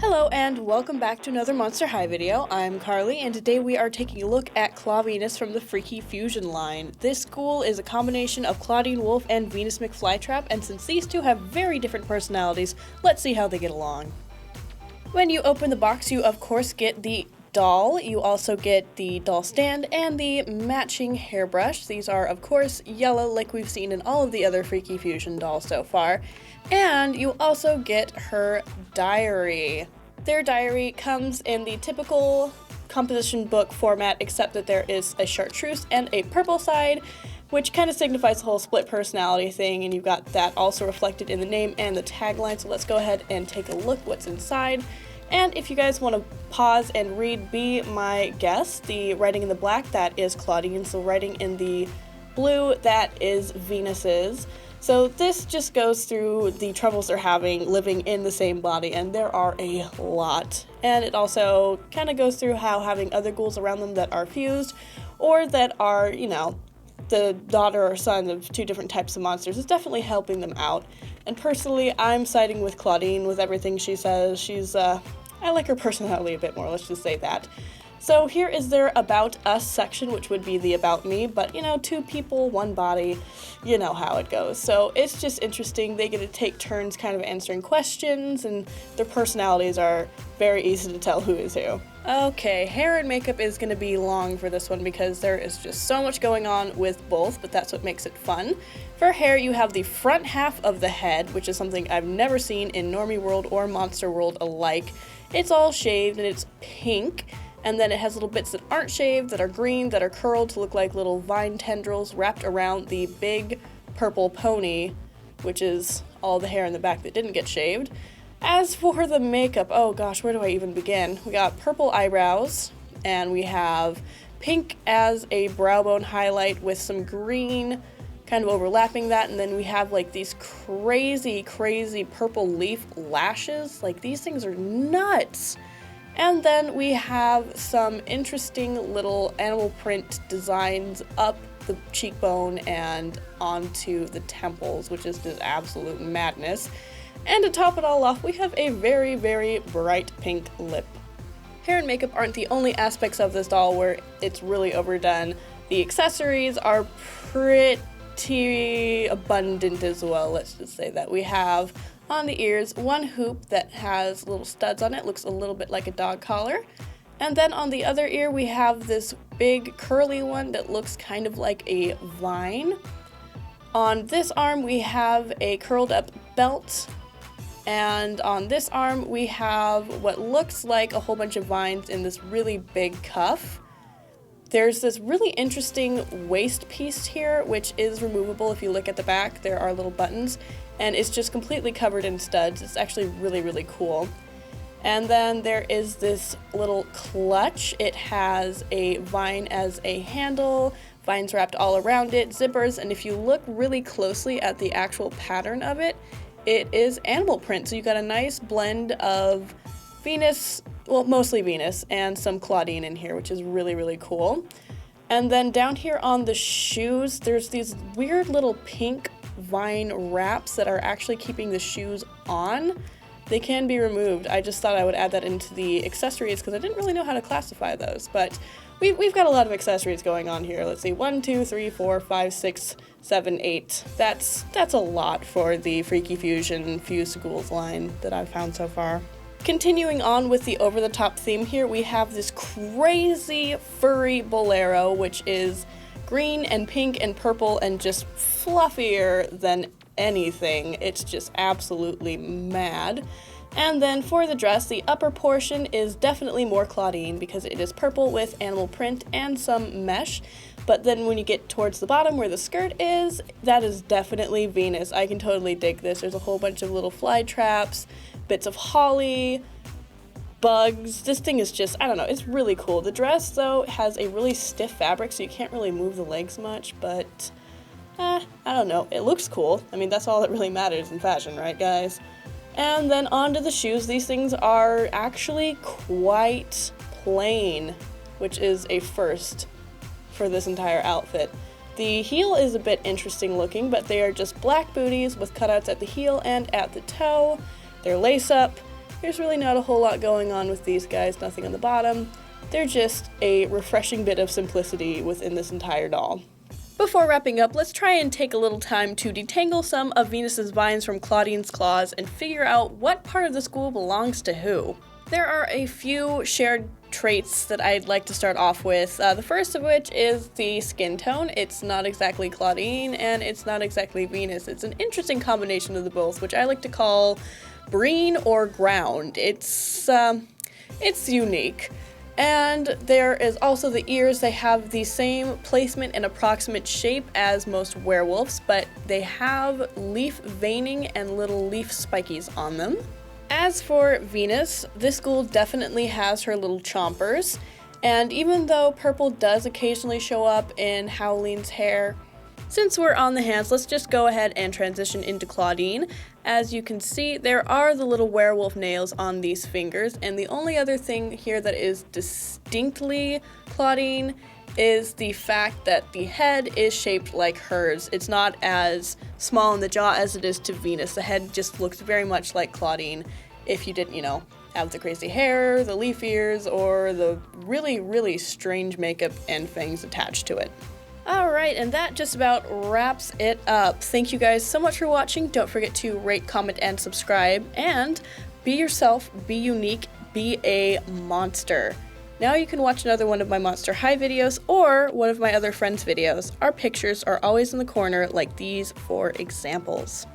Hello and welcome back to another Monster High video. I'm Carly and today we are taking a look at Clawvenus from the Freaky Fusion line. This ghoul is a combination of Clawdeen Wolf and Venus McFlytrap, and since these two have very different personalities, let's see how they get along. When you open the box, you of course get the doll. You also get the doll stand and the matching hairbrush. These are of course yellow like we've seen in all of the other Freaky Fusion dolls so far. And you also get her diary. Their diary comes in the typical composition book format, except that there is a chartreuse and a purple side, which kind of signifies the whole split personality thing, and you've got that also reflected in the name and the tagline. So let's go ahead and take a look what's inside. And if you guys want to pause and read, be my guest. The writing in the black, that is Clawdeen, so writing in the blue, that is Venus's. So this just goes through the troubles they're having living in the same body, and there are a lot. And it also kind of goes through how having other ghouls around them that are fused, or that are, you know, the daughter or son of two different types of monsters is definitely helping them out. And personally, I'm siding with Clawdeen with everything she says. She's, I like her personality a bit more, let's just say that. So here is their About Us section, which would be the About Me, but you know, two people, one body, you know how it goes. So it's just interesting. They get to take turns kind of answering questions, and their personalities are very easy to tell who is who. Okay, hair and makeup is going to be long for this one because there is just so much going on with both, but that's what makes it fun. For hair, you have the front half of the head, which is something I've never seen in Normie World or Monster World alike. It's all shaved and it's pink. And then it has little bits that aren't shaved, that are green, that are curled to look like little vine tendrils wrapped around the big purple pony, which is all the hair in the back that didn't get shaved. As for the makeup, oh gosh, where do I even begin? We got purple eyebrows, and we have pink as a brow bone highlight with some green kind of overlapping that, and then we have like these crazy purple leaf lashes. Like, these things are nuts! And then we have some interesting little animal print designs up the cheekbone and onto the temples, which is just absolute madness. And to top it all off, we have a very bright pink lip. Hair and makeup aren't the only aspects of this doll where it's really overdone. The accessories are pretty abundant as well, let's just say that. We have on the ears one hoop that has little studs on it, looks a little bit like a dog collar. And then on the other ear we have this big curly one that looks kind of like a vine. On this arm we have a curled up belt, and on this arm we have what looks like a whole bunch of vines in this really big cuff. There's this really interesting waist piece here, which is removable. If you look at the back, there are little buttons, and it's just completely covered in studs. It's actually really cool. And then there is this little clutch. It has a vine as a handle, vines wrapped all around it, zippers, and if you look really closely at the actual pattern of it, it is animal print. So you got a nice blend of Venus, well, mostly Venus, and some Clawdeen in here, which is really cool. And then down here on the shoes, there's these weird little pink vine wraps that are actually keeping the shoes on. They can be removed. I just thought I would add that into the accessories because I didn't really know how to classify those, but we've got a lot of accessories going on here. Let's see, 1, 2, 3, 4, 5, 6, 7, 8. That's a lot for the Freaky Fusion Fused Ghouls line that I've found so far. Continuing on with the over-the-top theme here, we have this crazy furry bolero, which is green and pink and purple and just fluffier than anything. It's just absolutely mad. And then for the dress, the upper portion is definitely more Clawdeen because it is purple with animal print and some mesh. But then when you get towards the bottom where the skirt is, that is definitely Venus. I can totally dig this. There's a whole bunch of little fly traps, bits of holly, bugs. This thing is just, I don't know, it's really cool. The dress, though, has a really stiff fabric, so you can't really move the legs much, but I don't know. It looks cool. I mean, that's all that really matters in fashion, right, guys? And then onto the shoes. These things are actually quite plain, which is a first for this entire outfit. The heel is a bit interesting looking, but they are just black booties with cutouts at the heel and at the toe. They're lace up. There's really not a whole lot going on with these guys, nothing on the bottom. They're just a refreshing bit of simplicity within this entire doll. Before wrapping up, let's try and take a little time to detangle some of Venus's vines from Clawdeen's claws and figure out what part of the school belongs to who. There are a few shared traits that I'd like to start off with, the first of which is the skin tone. It's not exactly Clawdeen and it's not exactly Venus. It's an interesting combination of the both, which I like to call breen or ground. It's unique. And there is also the ears. They have the same placement and approximate shape as most werewolves, but they have leaf veining and little leaf spikies on them. As for Venus, this ghoul definitely has her little chompers, and even though purple does occasionally show up in Howleen's hair, since we're on the hands, let's just go ahead and transition into Clawdeen. As you can see, there are the little werewolf nails on these fingers, and the only other thing here that is distinctly Clawdeen is the fact that the head is shaped like hers. It's not as small in the jaw as it is to Venus. The head just looks very much like Clawdeen if you didn't, have the crazy hair, the leaf ears, or the really, really strange makeup and fangs attached to it. Alright, and that just about wraps it up. Thank you guys so much for watching. Don't forget to rate, comment, and subscribe. And be yourself, be unique, be a monster. Now you can watch another one of my Monster High videos or one of my other friends' videos. Our pictures are always in the corner like these 4 examples.